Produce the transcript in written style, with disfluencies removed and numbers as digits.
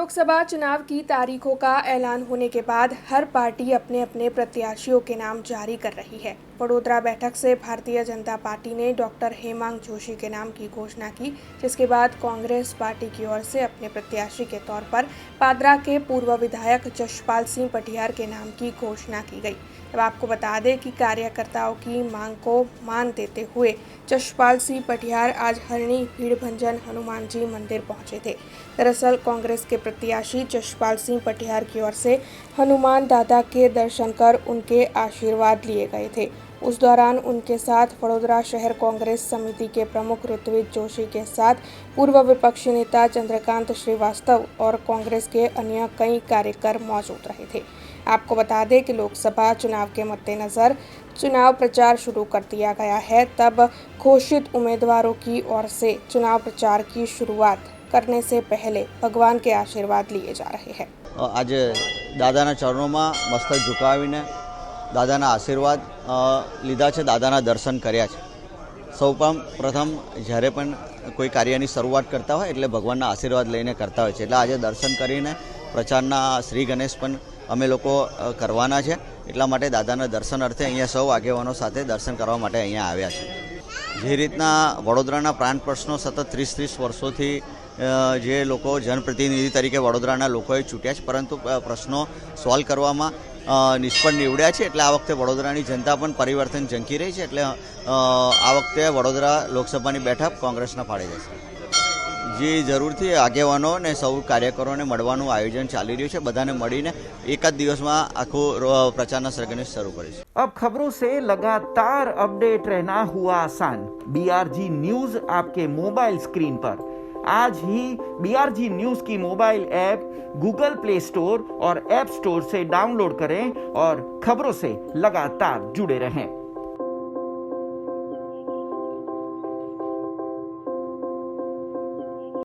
लोकसभा चुनाव की तारीखों का ऐलान होने के बाद हर पार्टी अपने अपने प्रत्याशियों के नाम जारी कर रही है। वडोदरा बैठक से भारतीय जनता पार्टी ने डॉक्टर हेमांग जोशी के नाम की घोषणा की, जिसके बाद कांग्रेस पार्टी की ओर से अपने प्रत्याशी के तौर पर पादरा के पूर्व विधायक जशपाल सिंह पटियार के नाम की घोषणा की गई। अब आपको बता दें कि कार्यकर्ताओं की मांग को मान देते हुए जशपाल सिंह पटियार आज हरणी भीड़भंजन हनुमान जी मंदिर पहुंचे थे। दरअसल कांग्रेस के प्रत्याशी जशपाल सिंह पटियार की ओर से हनुमान दादा के दर्शन कर उनके आशीर्वाद लिए गए थे। उस दौरान उनके साथ वडोदरा शहर कांग्रेस समिति के प्रमुख ऋत्विज जोशी के साथ पूर्व विपक्षी नेता चंद्रकांत श्रीवास्तव और कांग्रेस के अन्य कई कार्यकर मौजूद रहे थे। आपको बता दें कि लोकसभा चुनाव के मद्देनजर चुनाव प्रचार शुरू कर दिया गया है। तब घोषित उम्मीदवारों की ओर से चुनाव प्रचार की शुरुआत करने से पहले भगवान के आशीर्वाद लिए जा रहे हैं। आज दादाना चरणों में मस्तक झुकावीने दादाना आशीर्वाद लीधा है, दादाना दर्शन कर्या छे। सौ प्रथम જ્યારે પણ કોઈ કાર્યની શરૂઆત કરતા હોય એટલે ભગવાનના આશીર્વાદ લઈને કરતા હોય છે, એટલે આજે દર્શન કરીને પ્રચારના શ્રી ગણેશ પણ અમે લોકો કરવાના છે, એટલા માટે દાદાના દર્શન અર્થે અહીંયા સૌ આગેવાનો સાથે દર્શન કરવા માટે અહીંયા આવ્યા છે। જે રીતના વડોદરાના પ્રાણ પ્રશ્નો સતત 30-30 વર્ષોથી જે લોકો જનપ્રતિનિધિ તરીકે વડોદરાના લોકોએ ચૂંટ્યા છે, પરંતુ પ્રશ્નો સોલ્વ કરવામાં નિષ્ફળ નીવડ્યા છે, એટલે આ વખતે વડોદરાની જનતા પણ પરિવર્તન ઝંકી રહી છે, એટલે આ વખતે વડોદરા લોકસભાની બેઠક કોંગ્રેસના ફાળે જશે। જે જરૂરથી આગેવાનો ને સૌ કાર્યકરોને મળવાનું આયોજન ચાલી રહ્યું છે, બધાને મળીને એક જ દિવસમાં આખું પ્રચારના સરગને શરૂ કરીશું। अब खबरों से लगातार अपडेट रहना हुआ आसान। BRG न्यूज आपके मोबाइल स्क्रीन पर आज ही BRG न्यूज की mobile app Google play store और ऐप स्टोर से डाउनलोड करें और खबरों से लगातार जुड़े रहें।